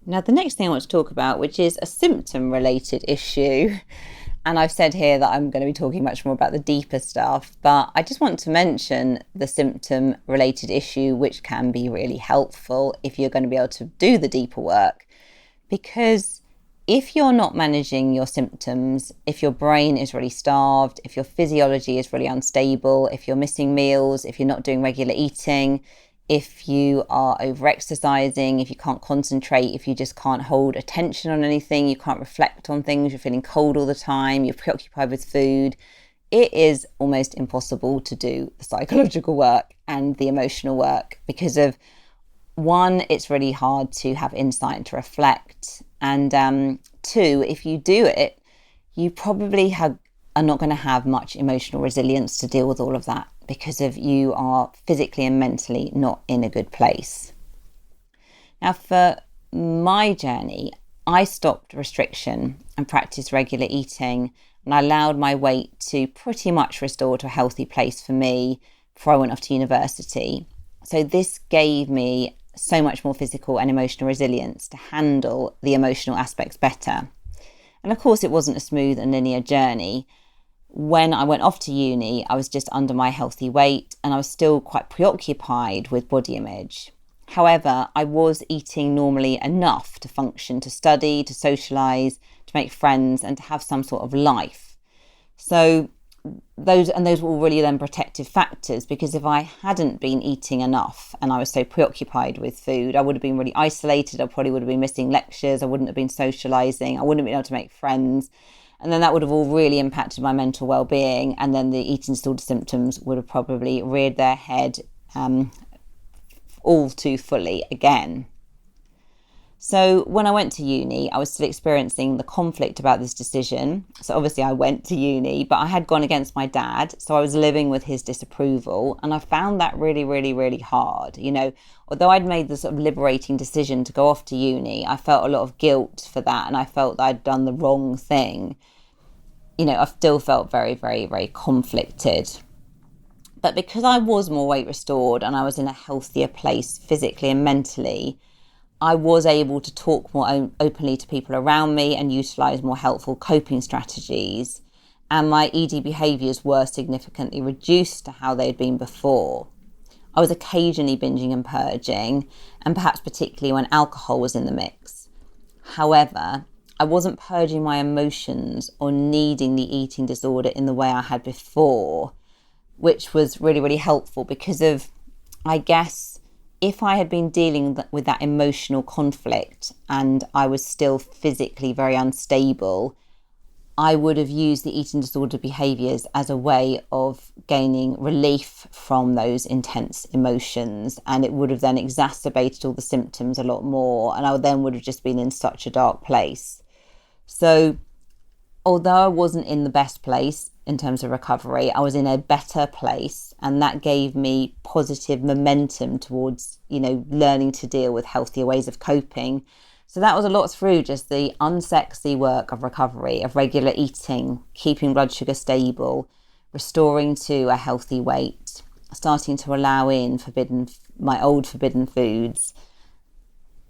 S1: Now, the next thing I want to talk about, which is a symptom-related issue, and I've said here that I'm going to be talking much more about the deeper stuff, but I just want to mention the symptom-related issue, which can be really helpful if you're going to be able to do the deeper work. Because if you're not managing your symptoms, if your brain is really starved, if your physiology is really unstable, if you're missing meals, if you're not doing regular eating, if you are over-exercising, if you can't concentrate, if you just can't hold attention on anything, you can't reflect on things, you're feeling cold all the time, you're preoccupied with food, it is almost impossible to do the psychological work and the emotional work because of one, it's really hard to have insight and to reflect. And two, if you do it, you probably are not going to have much emotional resilience to deal with all of that because of you are physically and mentally not in a good place. Now, for my journey, I stopped restriction and practiced regular eating, and I allowed my weight to pretty much restore to a healthy place for me before I went off to university. So this gave me so much more physical and emotional resilience to handle the emotional aspects better. And of course, it wasn't a smooth and linear journey. When I went off to uni, I was just under my healthy weight and I was still quite preoccupied with body image. However, I was eating normally enough to function, to study, to socialise, to make friends and to have some sort of life. So those were all really then protective factors, because if I hadn't been eating enough and I was so preoccupied with food, I would have been really isolated. I probably would have been missing lectures. I wouldn't have been socializing. I wouldn't have been able to make friends. And then that would have all really impacted my mental well-being. And then the eating disorder symptoms would have probably reared their head all too fully again. So when I went to uni, I was still experiencing the conflict about this decision. So obviously I went to uni, but I had gone against my dad. So I was living with his disapproval. And I found that really, really, really hard. Although I'd made the sort of liberating decision to go off to uni, I felt a lot of guilt for that. And I felt that I'd done the wrong thing. I still felt very, very, very conflicted. But because I was more weight restored and I was in a healthier place physically and mentally, I was able to talk more openly to people around me and utilise more helpful coping strategies. and my ED behaviours were significantly reduced to how they'd been before. I was occasionally binging and purging, and perhaps particularly when alcohol was in the mix. However, I wasn't purging my emotions or needing the eating disorder in the way I had before, which was really, really helpful because of, I guess, if I had been dealing with that emotional conflict and I was still physically very unstable, I would have used the eating disorder behaviours as a way of gaining relief from those intense emotions, and it would have then exacerbated all the symptoms a lot more, and I then would have just been in such a dark place. So although I wasn't in the best place in terms of recovery, I was in a better place, and that gave me positive momentum towards, learning to deal with healthier ways of coping. So that was a lot through just the unsexy work of recovery, of regular eating, keeping blood sugar stable, restoring to a healthy weight, starting to allow in my old forbidden foods,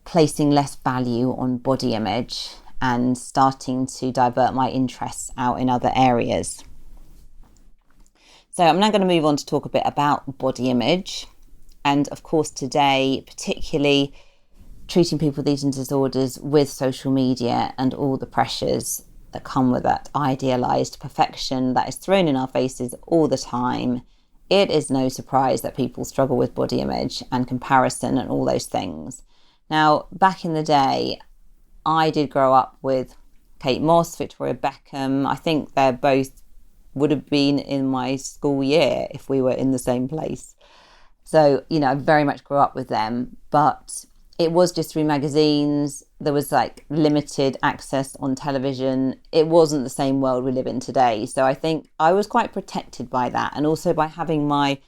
S1: placing less value on body image, and starting to divert my interests out in other areas. So I'm now going to move on to talk a bit about body image. And of course today, particularly treating people with eating disorders with social media and all the pressures that come with that idealised perfection that is thrown in our faces all the time, it is no surprise that people struggle with body image and comparison and all those things. Now, back in the day, I did grow up with Kate Moss, Victoria Beckham. I think they both would have been in my school year if we were in the same place. So, I very much grew up with them, but it was just through magazines. There was limited access on television. It wasn't the same world we live in today. So I think I was quite protected by that. And also by having my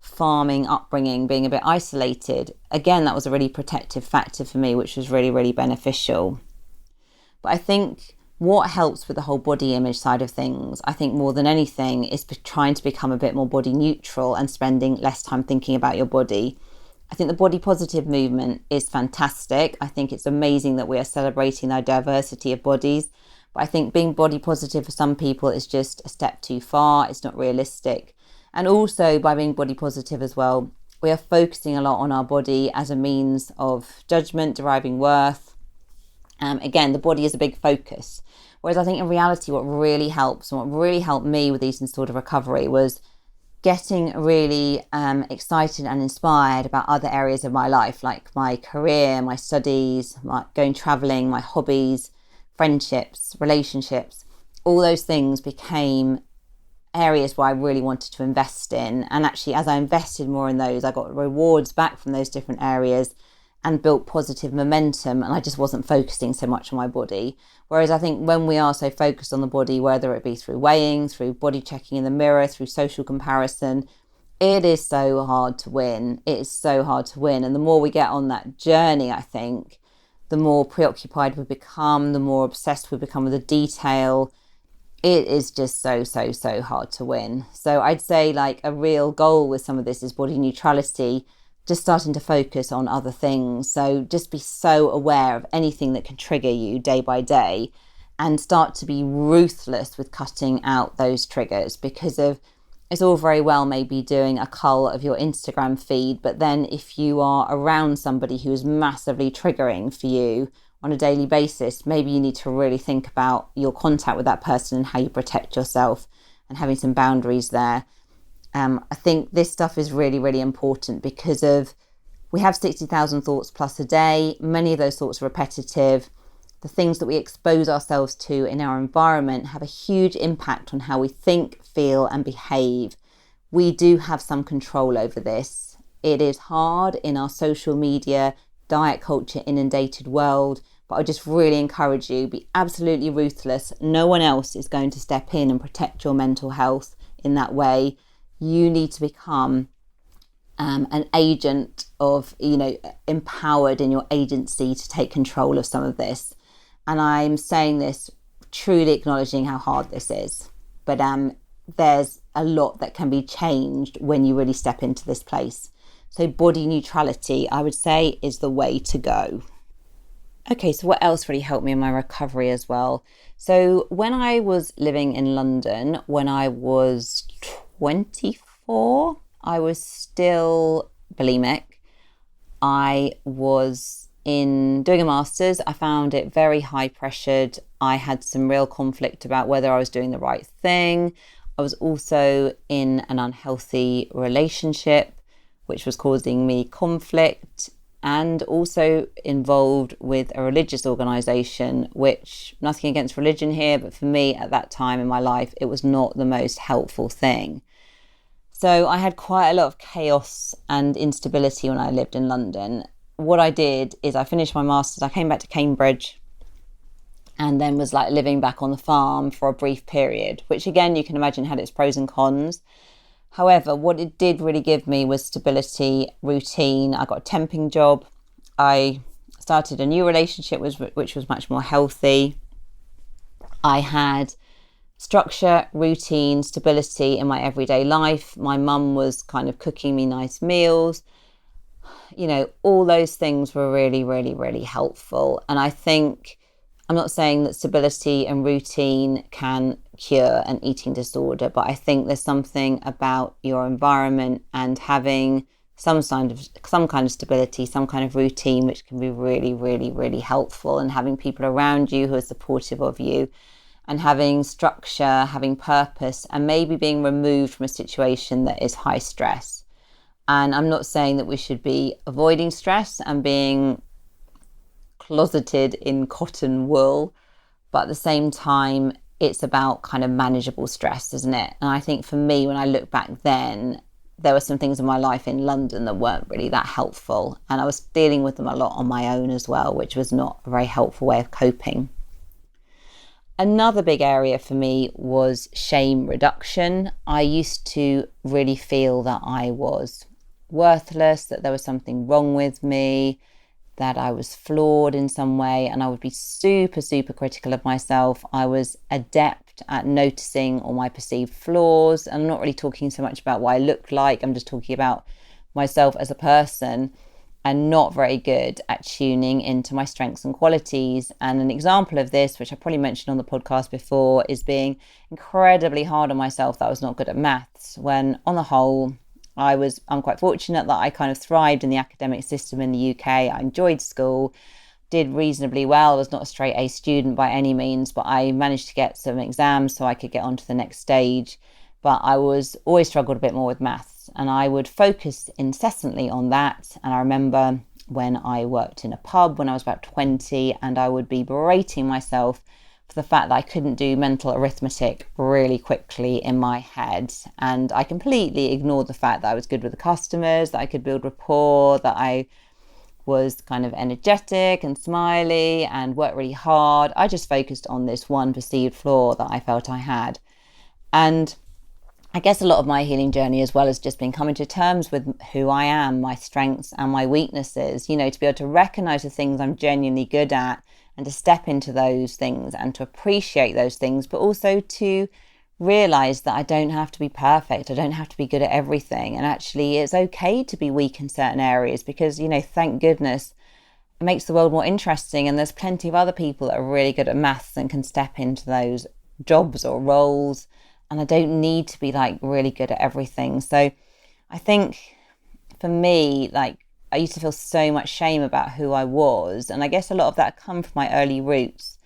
S1: farming upbringing, being a bit isolated. Again, that was a really protective factor for me, which was really, really beneficial. But I think what helps with the whole body image side of things, I think more than anything, is trying to become a bit more body neutral and spending less time thinking about your body. I think the body positive movement is fantastic. I think it's amazing that we are celebrating the diversity of bodies. But I think being body positive for some people is just a step too far. It's not realistic. And also by being body positive as well, we are focusing a lot on our body as a means of judgment, deriving worth. Again, the body is a big focus. Whereas I think in reality, what really helps and what really helped me with eating disorder recovery was getting really excited and inspired about other areas of my life, like my career, my studies, my going traveling, my hobbies, friendships, relationships. All those things became areas where I really wanted to invest in. And actually, as I invested more in those, I got rewards back from those different areas and built positive momentum, and I just wasn't focusing so much on my body. Whereas I think when we are so focused on the body, whether it be through weighing, through body checking in the mirror, through social comparison, it is so hard to win. It is so hard to win. And the more we get on that journey, I think, the more preoccupied we become, the more obsessed we become with the detail. It is just so hard to win. So I'd say a real goal with some of this is body neutrality, just starting to focus on other things. So just be so aware of anything that can trigger you day by day and start to be ruthless with cutting out those triggers, because it's all very well maybe doing a cull of your Instagram feed, but then if you are around somebody who is massively triggering for you on a daily basis, maybe you need to really think about your contact with that person and how you protect yourself and having some boundaries there. I think this stuff is really, really important because we have 60,000 thoughts plus a day. Many of those thoughts are repetitive. The things that we expose ourselves to in our environment have a huge impact on how we think, feel, and behave. We do have some control over this. It is hard in our social media, diet culture inundated world, but I just really encourage you, be absolutely ruthless. No one else is going to step in and protect your mental health in that way. You need to become an agent of, empowered in your agency to take control of some of this. And I'm saying this truly acknowledging how hard this is. But there's a lot that can be changed when you really step into this place. So body neutrality, I would say, is the way to go. Okay, so what else really helped me in my recovery as well? So when I was living in London, when I was 24, I was still bulimic. I was in doing a master's. I found it very high pressured. I had some real conflict about whether I was doing the right thing. I was also in an unhealthy relationship, which was causing me conflict, and also involved with a religious organization, which, nothing against religion here, but for me at that time in my life, it was not the most helpful thing. So I had quite a lot of chaos and instability when I lived in London. What I did is I finished my master's, I came back to Cambridge, and then was like living back on the farm for a brief period, which again, you can imagine had its pros and cons. However, what it did really give me was stability, routine. I got a temping job. I started a new relationship which was much more healthy. I had structure, routine, stability in my everyday life. My mum was kind of cooking me nice meals. You know, all those things were really, really, really helpful. And I think, I'm not saying that stability and routine can cure an eating disorder, but I think there's something about your environment and having some kind of stability, some kind of routine, which can be really, really, really helpful. And having people around you who are supportive of you, and having structure, having purpose, and maybe being removed from a situation that is high stress. And I'm not saying that we should be avoiding stress and being closeted in cotton wool, but at the same time, it's about kind of manageable stress, isn't it? And I think for me, when I look back then, there were some things in my life in London that weren't really that helpful. And I was dealing with them a lot on my own as well, which was not a very helpful way of coping. Another big area for me was shame reduction. I used to really feel that I was worthless, that there was something wrong with me, that I was flawed in some way, and I would be super, super critical of myself. I was adept at noticing all my perceived flaws. I'm not really talking so much about what I looked like. I'm just talking about myself as a person, and not very good at tuning into my strengths and qualities. And an example of this, which I probably mentioned on the podcast before, is being incredibly hard on myself that I was not good at maths, when on the whole, I'm quite fortunate that I kind of thrived in the academic system in the UK. I enjoyed school, did reasonably well. I was not a straight A student by any means, but I managed to get some exams so I could get on to the next stage. But I was always struggled a bit more with maths, and I would focus incessantly on that. And I remember when I worked in a pub when I was about 20, and I would be berating myself for the fact that I couldn't do mental arithmetic really quickly in my head. And I completely ignored the fact that I was good with the customers, that I could build rapport, that I was kind of energetic and smiley and worked really hard. I just focused on this one perceived flaw that I felt I had. And I guess a lot of my healing journey as well has just been coming to terms with who I am, my strengths and my weaknesses, you know, to be able to recognize the things I'm genuinely good at and to step into those things and to appreciate those things, but also to realize that I don't have to be perfect. I don't have to be good at everything. And actually it's okay to be weak in certain areas because, you know, thank goodness it makes the world more interesting. And there's plenty of other people that are really good at maths and can step into those jobs or roles. And I don't need to be like really good at everything. So I think for me, like I used to feel so much shame about who I was. And I guess a lot of that come from my early roots,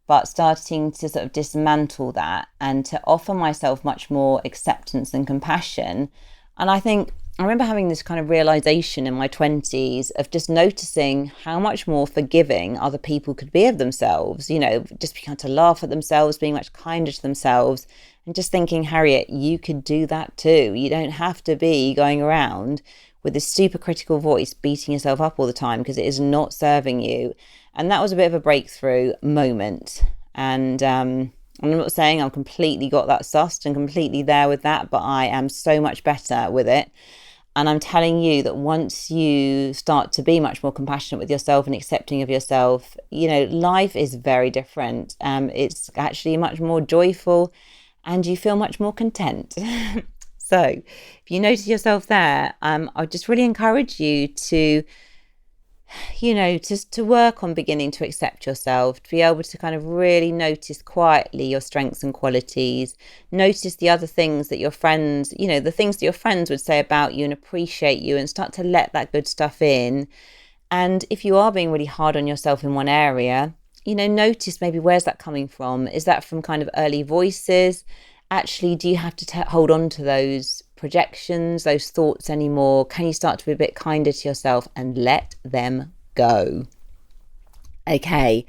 S1: but starting to sort of dismantle that and to offer myself much more acceptance and compassion. And I think I remember having this kind of realization in my 20s of just noticing how much more forgiving other people could be of themselves, you know, just beginning to laugh at themselves, being much kinder to themselves, and just thinking, Harriet, you could do that too. You don't have to be going around with this super critical voice beating yourself up all the time because it is not serving you. And that was a bit of a breakthrough moment. And I'm not saying I've completely got that sussed and completely there with that, but I am so much better with it. And I'm telling you that once you start to be much more compassionate with yourself and accepting of yourself, you know, life is very different. It's actually much more joyful and you feel much more content. So if you notice yourself there, I would just really encourage you to to work on beginning to accept yourself, to be able to kind of really notice quietly your strengths and qualities, notice the other things that your friends, the things that your friends would say about you and appreciate you, and start to let that good stuff in. And if you are being really hard on yourself in one area, notice maybe where's that coming from? Is that from kind of early voices? Actually, do you have to hold on to those projections, those thoughts anymore? Can you start to be a bit kinder to yourself and let them go? Okay.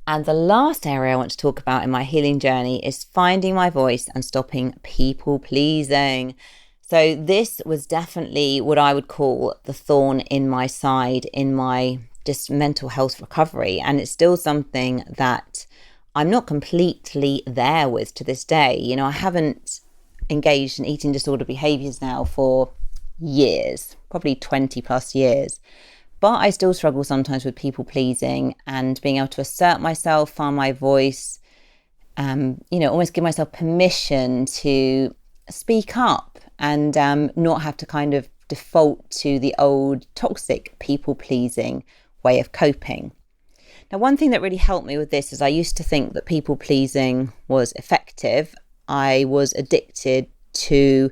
S1: And the last area I want to talk about in my healing journey is finding my voice and stopping people pleasing. So this was definitely what I would call the thorn in my side in my just mental health recovery. And it's still something that I'm not completely there with to this day. I haven't engaged in eating disorder behaviours now for years, probably 20 plus years. But I still struggle sometimes with people pleasing and being able to assert myself, find my voice, almost give myself permission to speak up and not have to kind of default to the old toxic people pleasing way of coping. Now, one thing that really helped me with this is I used to think that people pleasing was effective. I was addicted to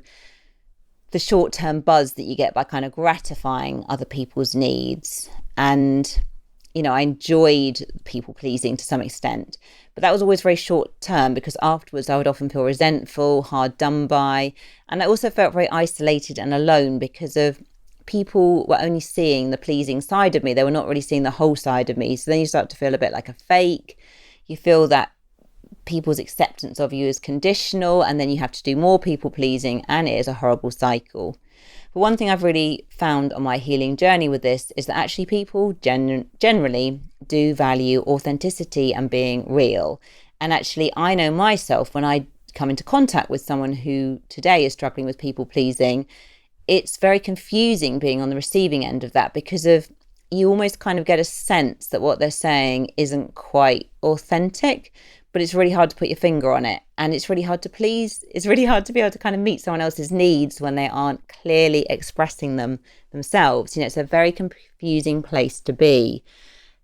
S1: the short-term buzz that you get by kind of gratifying other people's needs. And, I enjoyed people pleasing to some extent, but that was always very short-term because afterwards I would often feel resentful, hard done by. And I also felt very isolated and alone because of people were only seeing the pleasing side of me. They were not really seeing the whole side of me. So then you start to feel a bit like a fake. You feel that people's acceptance of you is conditional, and then you have to do more people pleasing, and it is a horrible cycle. But one thing I've really found on my healing journey with this is that actually people generally do value authenticity and being real. And actually I know myself, when I come into contact with someone who today is struggling with people pleasing, it's very confusing being on the receiving end of that, because you almost kind of get a sense that what they're saying isn't quite authentic, but it's really hard to put your finger on it. And it's really hard to please. It's really hard to be able to kind of meet someone else's needs when they aren't clearly expressing them themselves. It's a very confusing place to be.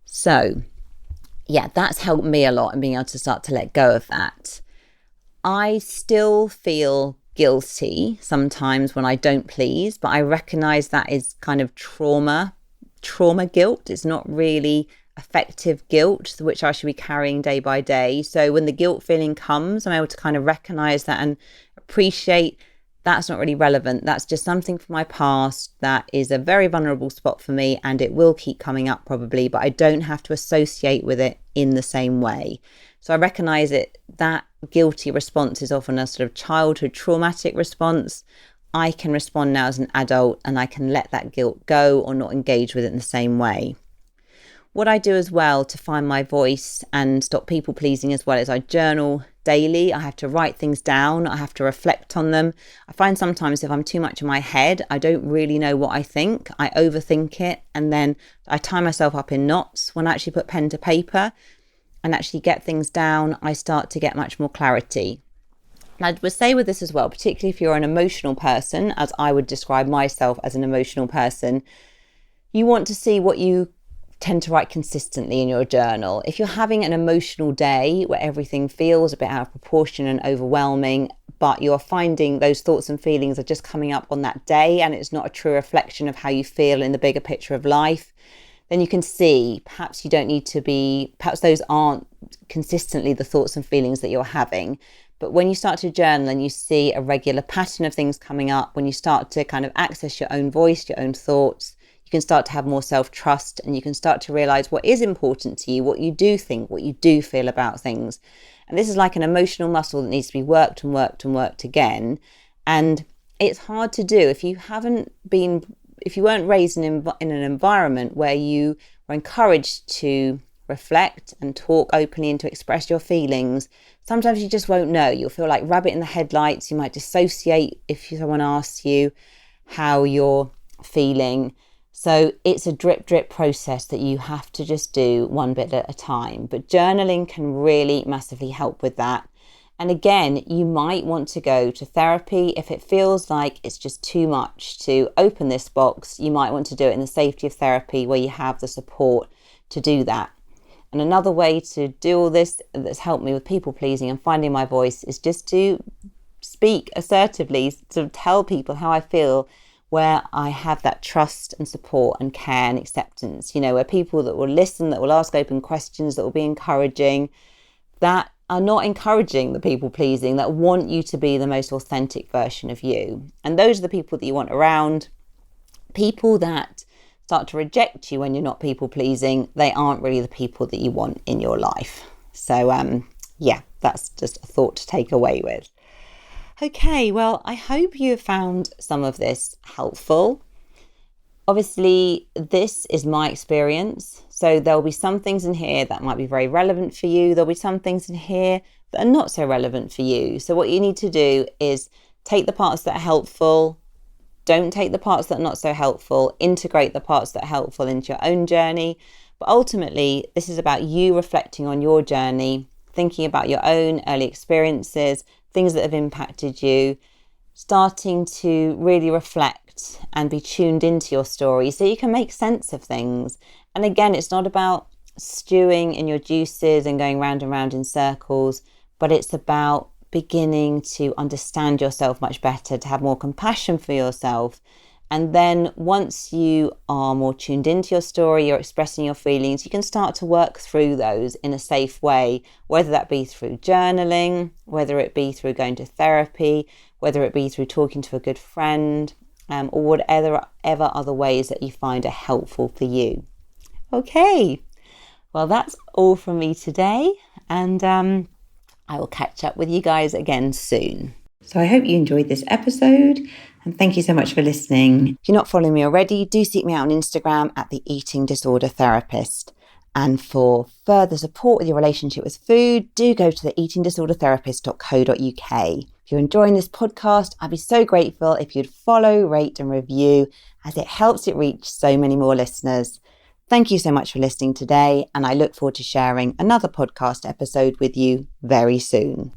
S1: So yeah, that's helped me a lot in being able to start to let go of that. I still feel guilty sometimes when I don't please, but I recognize that is kind of trauma guilt. It's not really effective guilt, which I should be carrying day by day. So when the guilt feeling comes, I'm able to kind of recognize that and appreciate that's not really relevant. That's just something from my past that is a very vulnerable spot for me, and it will keep coming up probably, but I don't have to associate with it in the same way. So I recognize it, that guilty response is often a sort of childhood traumatic response. I can respond now as an adult, and I can let that guilt go or not engage with it in the same way. What I do as well to find my voice and stop people pleasing as well is I journal daily. I have to write things down. I have to reflect on them. I find sometimes if I'm too much in my head, I don't really know what I think. I overthink it, and then I tie myself up in knots. When I actually put pen to paper and actually get things down, I start to get much more clarity. And I would say with this as well, particularly if you're an emotional person, as I would describe myself as an emotional person, you want to see what you tend to write consistently in your journal. If you're having an emotional day where everything feels a bit out of proportion and overwhelming, but you're finding those thoughts and feelings are just coming up on that day and it's not a true reflection of how you feel in the bigger picture of life, then you can see perhaps perhaps those aren't consistently the thoughts and feelings that you're having. But when you start to journal and you see a regular pattern of things coming up, when you start to kind of access your own voice, your own thoughts, you can start to have more self-trust, and you can start to realize what is important to you, what you do think, what you do feel about things. And this is like an emotional muscle that needs to be worked and worked and worked again. And it's hard to do if you weren't raised in an environment where you were encouraged to reflect and talk openly and to express your feelings. Sometimes you just won't know. You'll feel like rabbit in the headlights. You might dissociate if someone asks you how you're feeling. So it's a drip process that you have to just do one bit at a time. But journaling can really massively help with that. And again, you might want to go to therapy if it feels like it's just too much to open this box. You might want to do it in the safety of therapy where you have the support to do that. And another way to do all this that's helped me with people pleasing and finding my voice is just to speak assertively, to tell people how I feel, where I have that trust and support and care and acceptance, where people that will listen, that will ask open questions, that will be encouraging, that are not encouraging the people pleasing, that want you to be the most authentic version of you. And those are the people that you want around. People that start to reject you when you're not people pleasing, they aren't really the people that you want in your life. So that's just a thought to take away with. Okay, well, I hope you have found some of this helpful. Obviously, this is my experience, so there'll be some things in here that might be very relevant for you. There'll be some things in here that are not so relevant for you. So what you need to do is take the parts that are helpful, don't take the parts that are not so helpful, integrate the parts that are helpful into your own journey. But ultimately, this is about you reflecting on your journey, thinking about your own early experiences, things that have impacted you, starting to really reflect and be tuned into your story so you can make sense of things. And again, it's not about stewing in your juices and going round and round in circles, but it's about beginning to understand yourself much better, to have more compassion for yourself. And then once you are more tuned into your story, you're expressing your feelings, you can start to work through those in a safe way, whether that be through journaling, whether it be through going to therapy, whether it be through talking to a good friend, or whatever other ways that you find are helpful for you. Okay, well, that's all from me today, and I will catch up with you guys again soon. So I hope you enjoyed this episode, and thank you so much for listening. If you're not following me already, do seek me out on Instagram at The Eating Disorder Therapist. And for further support with your relationship with food, do go to theeatingdisordertherapist.co.uk. If you're enjoying this podcast, I'd be so grateful if you'd follow, rate and review, as it helps it reach so many more listeners. Thank you so much for listening today, and I look forward to sharing another podcast episode with you very soon.